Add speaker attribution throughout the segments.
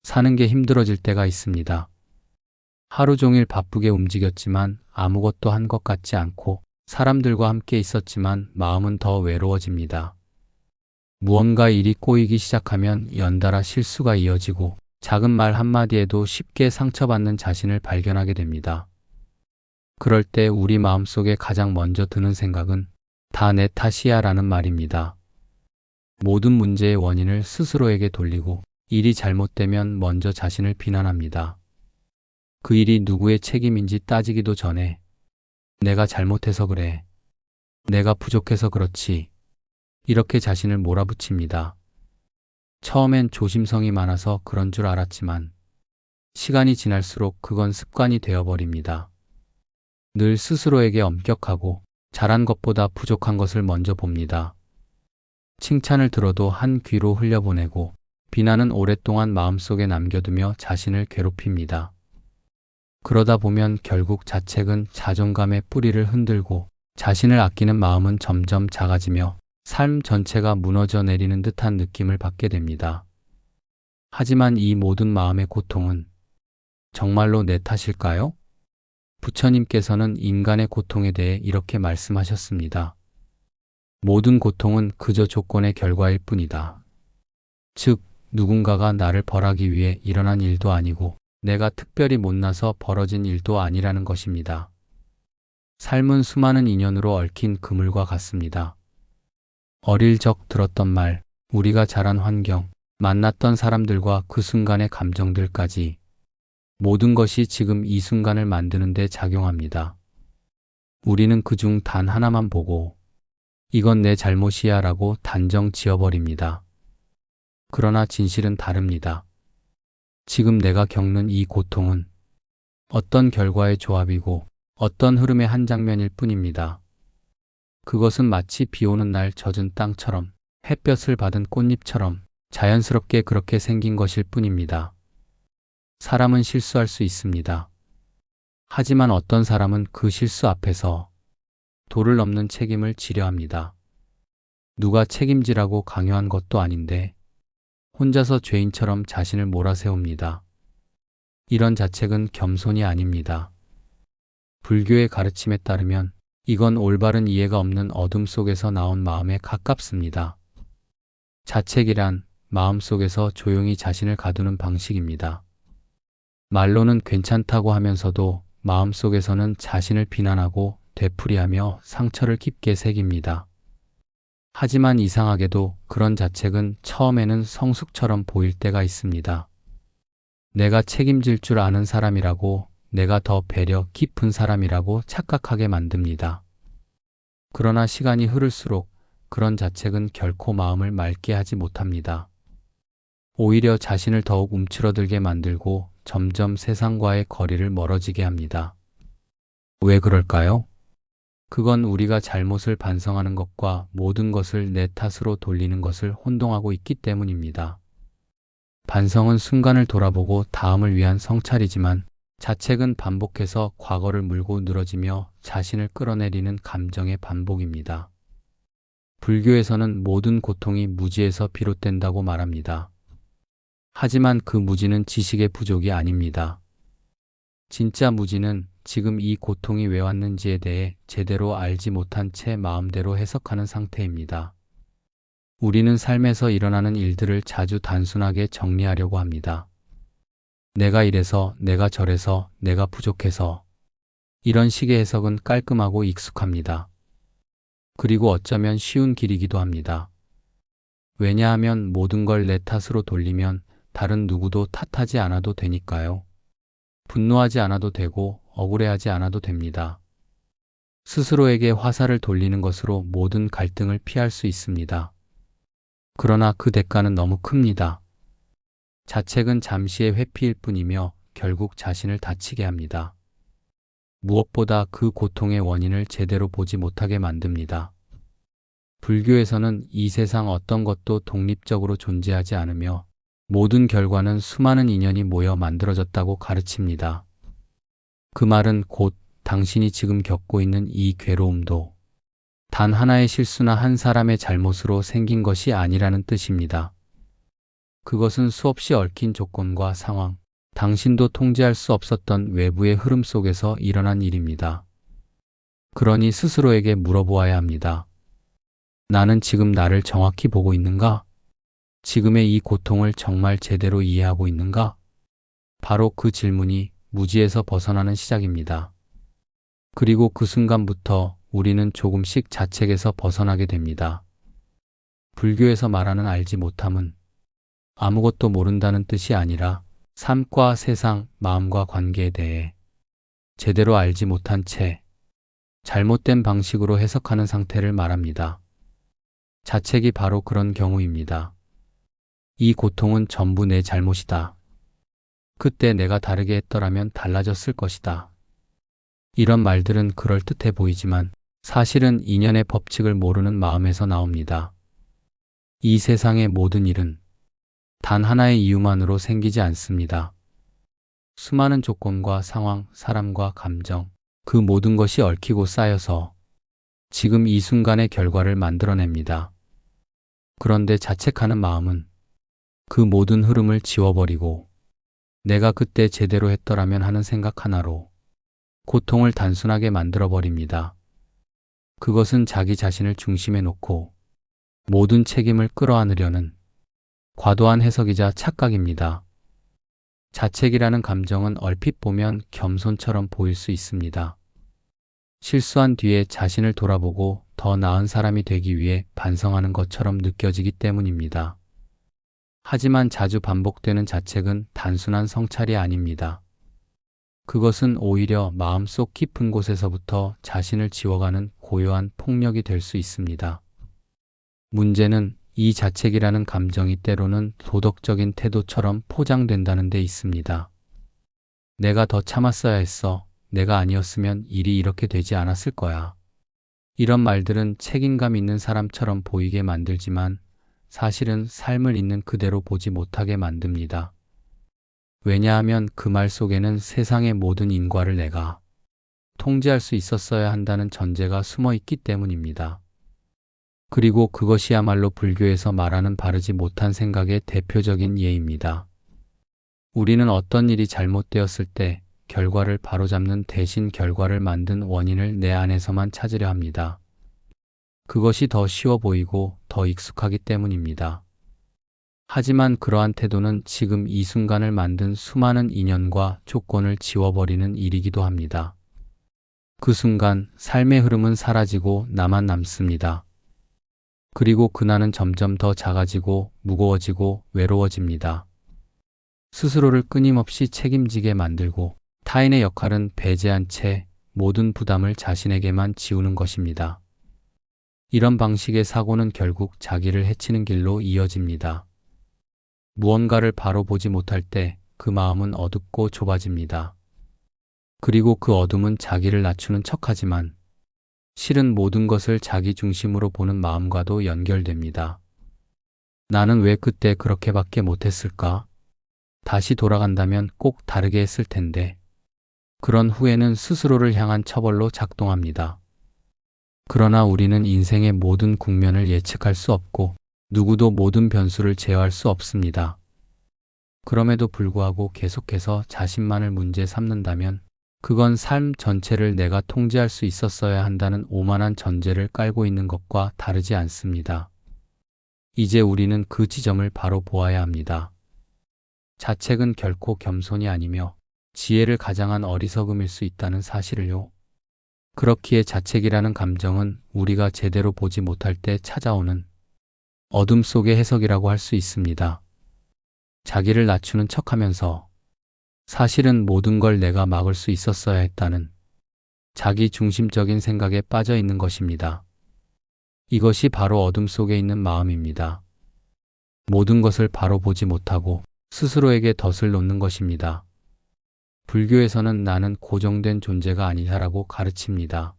Speaker 1: 사는 게 힘들어질 때가 있습니다. 하루 종일 바쁘게 움직였지만 아무것도 한 것 같지 않고 사람들과 함께 있었지만 마음은 더 외로워집니다. 무언가 일이 꼬이기 시작하면 연달아 실수가 이어지고 작은 말 한마디에도 쉽게 상처받는 자신을 발견하게 됩니다. 그럴 때 우리 마음속에 가장 먼저 드는 생각은 다 내 탓이야 라는 말입니다. 모든 문제의 원인을 스스로에게 돌리고 일이 잘못되면 먼저 자신을 비난합니다. 그 일이 누구의 책임인지 따지기도 전에 내가 잘못해서 그래. 내가 부족해서 그렇지. 이렇게 자신을 몰아붙입니다. 처음엔 조심성이 많아서 그런 줄 알았지만 시간이 지날수록 그건 습관이 되어버립니다. 늘 스스로에게 엄격하고 잘한 것보다 부족한 것을 먼저 봅니다. 칭찬을 들어도 한 귀로 흘려보내고 비난은 오랫동안 마음속에 남겨두며 자신을 괴롭힙니다. 그러다 보면 결국 자책은 자존감의 뿌리를 흔들고 자신을 아끼는 마음은 점점 작아지며 삶 전체가 무너져 내리는 듯한 느낌을 받게 됩니다. 하지만 이 모든 마음의 고통은 정말로 내 탓일까요? 부처님께서는 인간의 고통에 대해 이렇게 말씀하셨습니다. 모든 고통은 그저 조건의 결과일 뿐이다. 즉, 누군가가 나를 벌하기 위해 일어난 일도 아니고 내가 특별히 못나서 벌어진 일도 아니라는 것입니다. 삶은 수많은 인연으로 얽힌 그물과 같습니다. 어릴 적 들었던 말, 우리가 자란 환경, 만났던 사람들과 그 순간의 감정들까지 모든 것이 지금 이 순간을 만드는 데 작용합니다. 우리는 그중 단 하나만 보고 이건 내 잘못이야 라고 단정 지어버립니다. 그러나 진실은 다릅니다. 지금 내가 겪는 이 고통은 어떤 결과의 조합이고 어떤 흐름의 한 장면일 뿐입니다. 그것은 마치 비 오는 날 젖은 땅처럼 햇볕을 받은 꽃잎처럼 자연스럽게 그렇게 생긴 것일 뿐입니다. 사람은 실수할 수 있습니다. 하지만 어떤 사람은 그 실수 앞에서 도를 넘는 책임을 지려 합니다. 누가 책임지라고 강요한 것도 아닌데 혼자서 죄인처럼 자신을 몰아세웁니다. 이런 자책은 겸손이 아닙니다. 불교의 가르침에 따르면 이건 올바른 이해가 없는 어둠 속에서 나온 마음에 가깝습니다. 자책이란 마음속에서 조용히 자신을 가두는 방식입니다. 말로는 괜찮다고 하면서도 마음속에서는 자신을 비난하고 되풀이하며 상처를 깊게 새깁니다. 하지만 이상하게도 그런 자책은 처음에는 성숙처럼 보일 때가 있습니다. 내가 책임질 줄 아는 사람이라고, 내가 더 배려 깊은 사람이라고 착각하게 만듭니다. 그러나 시간이 흐를수록 그런 자책은 결코 마음을 맑게 하지 못합니다. 오히려 자신을 더욱 움츠러들게 만들고 점점 세상과의 거리를 멀어지게 합니다. 왜 그럴까요? 그건 우리가 잘못을 반성하는 것과 모든 것을 내 탓으로 돌리는 것을 혼동하고 있기 때문입니다. 반성은 순간을 돌아보고 다음을 위한 성찰이지만 자책은 반복해서 과거를 물고 늘어지며 자신을 끌어내리는 감정의 반복입니다. 불교에서는 모든 고통이 무지에서 비롯된다고 말합니다. 하지만 그 무지는 지식의 부족이 아닙니다. 진짜 무지는 지금 이 고통이 왜 왔는지에 대해 제대로 알지 못한 채 마음대로 해석하는 상태입니다. 우리는 삶에서 일어나는 일들을 자주 단순하게 정리하려고 합니다. 내가 이래서, 내가 저래서, 내가 부족해서. 이런 식의 해석은 깔끔하고 익숙합니다. 그리고 어쩌면 쉬운 길이기도 합니다. 왜냐하면 모든 걸 내 탓으로 돌리면 다른 누구도 탓하지 않아도 되니까요. 분노하지 않아도 되고 억울해하지 않아도 됩니다. 스스로에게 화살을 돌리는 것으로 모든 갈등을 피할 수 있습니다. 그러나 그 대가는 너무 큽니다. 자책은 잠시의 회피일 뿐이며 결국 자신을 다치게 합니다. 무엇보다 그 고통의 원인을 제대로 보지 못하게 만듭니다. 불교에서는 이 세상 어떤 것도 독립적으로 존재하지 않으며 모든 결과는 수많은 인연이 모여 만들어졌다고 가르칩니다. 그 말은 곧 당신이 지금 겪고 있는 이 괴로움도 단 하나의 실수나 한 사람의 잘못으로 생긴 것이 아니라는 뜻입니다. 그것은 수없이 얽힌 조건과 상황, 당신도 통제할 수 없었던 외부의 흐름 속에서 일어난 일입니다. 그러니 스스로에게 물어보아야 합니다. 나는 지금 나를 정확히 보고 있는가? 지금의 이 고통을 정말 제대로 이해하고 있는가? 바로 그 질문이 무지에서 벗어나는 시작입니다. 그리고 그 순간부터 우리는 조금씩 자책에서 벗어나게 됩니다. 불교에서 말하는 알지 못함은 아무것도 모른다는 뜻이 아니라 삶과 세상, 마음과 관계에 대해 제대로 알지 못한 채 잘못된 방식으로 해석하는 상태를 말합니다. 자책이 바로 그런 경우입니다. 이 고통은 전부 내 잘못이다. 그때 내가 다르게 했더라면 달라졌을 것이다. 이런 말들은 그럴듯해 보이지만 사실은 인연의 법칙을 모르는 마음에서 나옵니다. 이 세상의 모든 일은 단 하나의 이유만으로 생기지 않습니다. 수많은 조건과 상황, 사람과 감정, 그 모든 것이 얽히고 쌓여서 지금 이 순간의 결과를 만들어냅니다. 그런데 자책하는 마음은 그 모든 흐름을 지워버리고 내가 그때 제대로 했더라면 하는 생각 하나로 고통을 단순하게 만들어버립니다. 그것은 자기 자신을 중심에 놓고 모든 책임을 끌어안으려는 과도한 해석이자 착각입니다. 자책이라는 감정은 얼핏 보면 겸손처럼 보일 수 있습니다. 실수한 뒤에 자신을 돌아보고 더 나은 사람이 되기 위해 반성하는 것처럼 느껴지기 때문입니다. 하지만 자주 반복되는 자책은 단순한 성찰이 아닙니다. 그것은 오히려 마음속 깊은 곳에서부터 자신을 지워가는 고요한 폭력이 될 수 있습니다. 문제는 이 자책이라는 감정이 때로는 도덕적인 태도처럼 포장된다는 데 있습니다. 내가 더 참았어야 했어. 내가 아니었으면 일이 이렇게 되지 않았을 거야. 이런 말들은 책임감 있는 사람처럼 보이게 만들지만 사실은 삶을 있는 그대로 보지 못하게 만듭니다. 왜냐하면 그 말 속에는 세상의 모든 인과를 내가 통제할 수 있었어야 한다는 전제가 숨어 있기 때문입니다. 그리고 그것이야말로 불교에서 말하는 바르지 못한 생각의 대표적인 예입니다. 우리는 어떤 일이 잘못되었을 때 결과를 바로잡는 대신 결과를 만든 원인을 내 안에서만 찾으려 합니다. 그것이 더 쉬워 보이고 더 익숙하기 때문입니다. 하지만 그러한 태도는 지금 이 순간을 만든 수많은 인연과 조건을 지워버리는 일이기도 합니다. 그 순간 삶의 흐름은 사라지고 나만 남습니다. 그리고 그나는 점점 더 작아지고 무거워지고 외로워집니다. 스스로를 끊임없이 책임지게 만들고 타인의 역할은 배제한 채 모든 부담을 자신에게만 지우는 것입니다. 이런 방식의 사고는 결국 자기를 해치는 길로 이어집니다. 무언가를 바로 보지 못할 때 그 마음은 어둡고 좁아집니다. 그리고 그 어둠은 자기를 낮추는 척하지만 실은 모든 것을 자기 중심으로 보는 마음과도 연결됩니다. 나는 왜 그때 그렇게밖에 못했을까? 다시 돌아간다면 꼭 다르게 했을 텐데. 그런 후회는 스스로를 향한 처벌로 작동합니다. 그러나 우리는 인생의 모든 국면을 예측할 수 없고 누구도 모든 변수를 제어할 수 없습니다. 그럼에도 불구하고 계속해서 자신만을 문제 삼는다면 그건 삶 전체를 내가 통제할 수 있었어야 한다는 오만한 전제를 깔고 있는 것과 다르지 않습니다. 이제 우리는 그 지점을 바로 보아야 합니다. 자책은 결코 겸손이 아니며 지혜를 가장한 어리석음일 수 있다는 사실을요. 그렇기에 자책이라는 감정은 우리가 제대로 보지 못할 때 찾아오는 어둠 속의 해석이라고 할 수 있습니다. 자기를 낮추는 척하면서 사실은 모든 걸 내가 막을 수 있었어야 했다는 자기 중심적인 생각에 빠져 있는 것입니다. 이것이 바로 어둠 속에 있는 마음입니다. 모든 것을 바로 보지 못하고 스스로에게 덫을 놓는 것입니다. 불교에서는 나는 고정된 존재가 아니다라고 가르칩니다.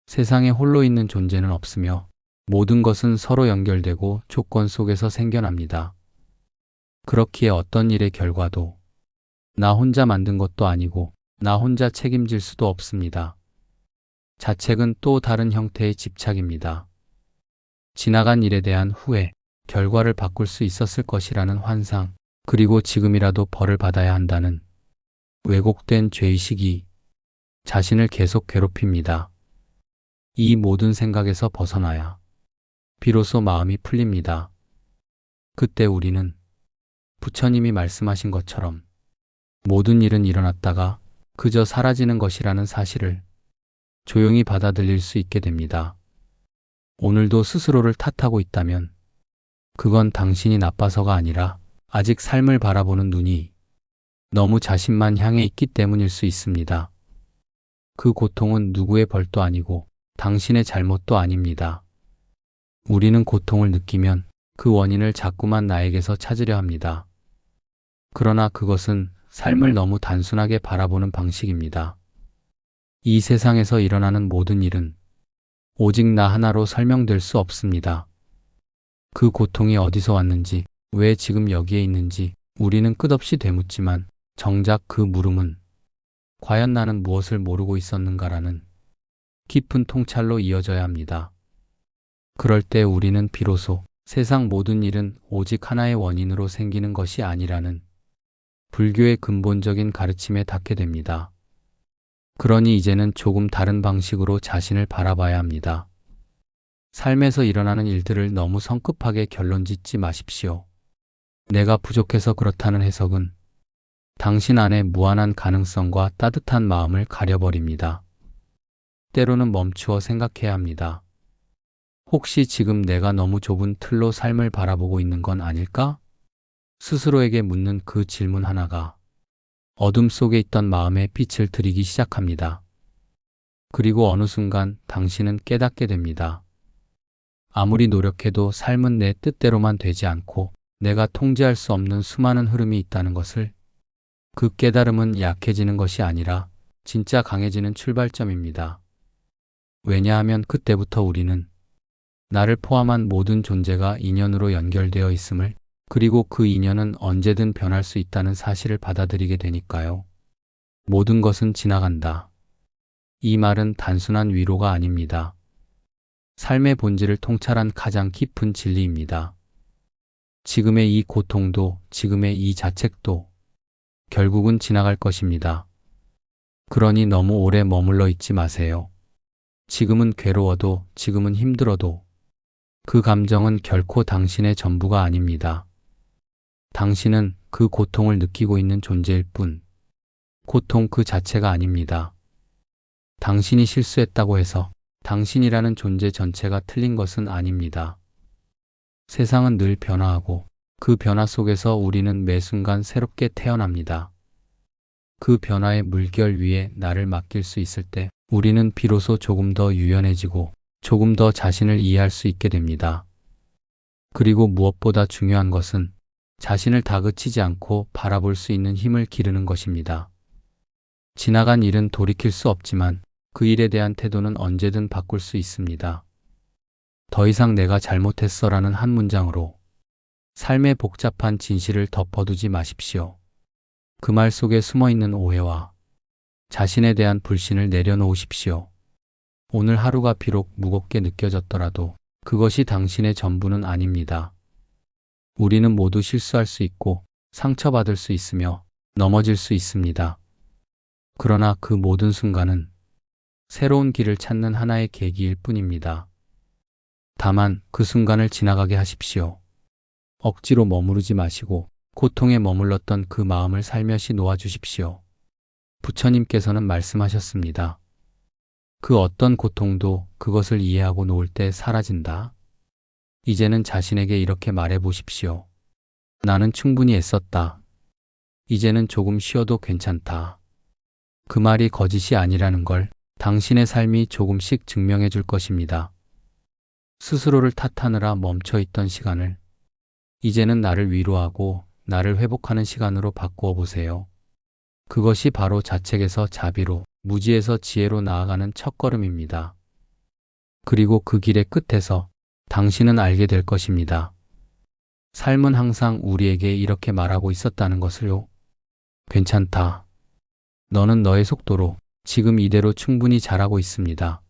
Speaker 1: 세상에 홀로 있는 존재는 없으며 모든 것은 서로 연결되고 조건 속에서 생겨납니다. 그렇기에 어떤 일의 결과도 나 혼자 만든 것도 아니고 나 혼자 책임질 수도 없습니다. 자책은 또 다른 형태의 집착입니다. 지나간 일에 대한 후회, 결과를 바꿀 수 있었을 것이라는 환상, 그리고 지금이라도 벌을 받아야 한다는 왜곡된 죄의식이 자신을 계속 괴롭힙니다. 이 모든 생각에서 벗어나야 비로소 마음이 풀립니다. 그때 우리는 부처님이 말씀하신 것처럼 모든 일은 일어났다가 그저 사라지는 것이라는 사실을 조용히 받아들일 수 있게 됩니다. 오늘도 스스로를 탓하고 있다면 그건 당신이 나빠서가 아니라 아직 삶을 바라보는 눈이 너무 자신만 향해 있기 때문일 수 있습니다. 그 고통은 누구의 벌도 아니고 당신의 잘못도 아닙니다. 우리는 고통을 느끼면 그 원인을 자꾸만 나에게서 찾으려 합니다. 그러나 그것은 삶을 너무 단순하게 바라보는 방식입니다. 이 세상에서 일어나는 모든 일은 오직 나 하나로 설명될 수 없습니다. 그 고통이 어디서 왔는지, 왜 지금 여기에 있는지 우리는 끝없이 되묻지만 정작 그 물음은 과연 나는 무엇을 모르고 있었는가라는 깊은 통찰로 이어져야 합니다. 그럴 때 우리는 비로소 세상 모든 일은 오직 하나의 원인으로 생기는 것이 아니라는 불교의 근본적인 가르침에 닿게 됩니다. 그러니 이제는 조금 다른 방식으로 자신을 바라봐야 합니다. 삶에서 일어나는 일들을 너무 성급하게 결론짓지 마십시오. 내가 부족해서 그렇다는 해석은 당신 안의 무한한 가능성과 따뜻한 마음을 가려버립니다. 때로는 멈추어 생각해야 합니다. 혹시 지금 내가 너무 좁은 틀로 삶을 바라보고 있는 건 아닐까? 스스로에게 묻는 그 질문 하나가 어둠 속에 있던 마음에 빛을 들이기 시작합니다. 그리고 어느 순간 당신은 깨닫게 됩니다. 아무리 노력해도 삶은 내 뜻대로만 되지 않고 내가 통제할 수 없는 수많은 흐름이 있다는 것을. 그 깨달음은 약해지는 것이 아니라 진짜 강해지는 출발점입니다. 왜냐하면 그때부터 우리는 나를 포함한 모든 존재가 인연으로 연결되어 있음을, 그리고 그 인연은 언제든 변할 수 있다는 사실을 받아들이게 되니까요. 모든 것은 지나간다. 이 말은 단순한 위로가 아닙니다. 삶의 본질을 통찰한 가장 깊은 진리입니다. 지금의 이 고통도, 지금의 이 자책도 결국은 지나갈 것입니다. 그러니 너무 오래 머물러 있지 마세요. 지금은 괴로워도, 지금은 힘들어도 그 감정은 결코 당신의 전부가 아닙니다. 당신은 그 고통을 느끼고 있는 존재일 뿐, 고통 그 자체가 아닙니다. 당신이 실수했다고 해서 당신이라는 존재 전체가 틀린 것은 아닙니다. 세상은 늘 변화하고 그 변화 속에서 우리는 매 순간 새롭게 태어납니다. 그 변화의 물결 위에 나를 맡길 수 있을 때 우리는 비로소 조금 더 유연해지고 조금 더 자신을 이해할 수 있게 됩니다. 그리고 무엇보다 중요한 것은 자신을 다그치지 않고 바라볼 수 있는 힘을 기르는 것입니다. 지나간 일은 돌이킬 수 없지만 그 일에 대한 태도는 언제든 바꿀 수 있습니다. 더 이상 내가 잘못했어라는 한 문장으로 삶의 복잡한 진실을 덮어두지 마십시오. 그 말 속에 숨어있는 오해와 자신에 대한 불신을 내려놓으십시오. 오늘 하루가 비록 무겁게 느껴졌더라도 그것이 당신의 전부는 아닙니다. 우리는 모두 실수할 수 있고 상처받을 수 있으며 넘어질 수 있습니다. 그러나 그 모든 순간은 새로운 길을 찾는 하나의 계기일 뿐입니다. 다만 그 순간을 지나가게 하십시오. 억지로 머무르지 마시고 고통에 머물렀던 그 마음을 살며시 놓아주십시오. 부처님께서는 말씀하셨습니다. 그 어떤 고통도 그것을 이해하고 놓을 때 사라진다. 이제는 자신에게 이렇게 말해 보십시오. 나는 충분히 애썼다. 이제는 조금 쉬어도 괜찮다. 그 말이 거짓이 아니라는 걸 당신의 삶이 조금씩 증명해 줄 것입니다. 스스로를 탓하느라 멈춰있던 시간을 이제는 나를 위로하고 나를 회복하는 시간으로 바꾸어 보세요. 그것이 바로 자책에서 자비로, 무지에서 지혜로 나아가는 첫걸음입니다. 그리고 그 길의 끝에서 당신은 알게 될 것입니다. 삶은 항상 우리에게 이렇게 말하고 있었다는 것을요. 괜찮다. 너는 너의 속도로 지금 이대로 충분히 잘하고 있습니다.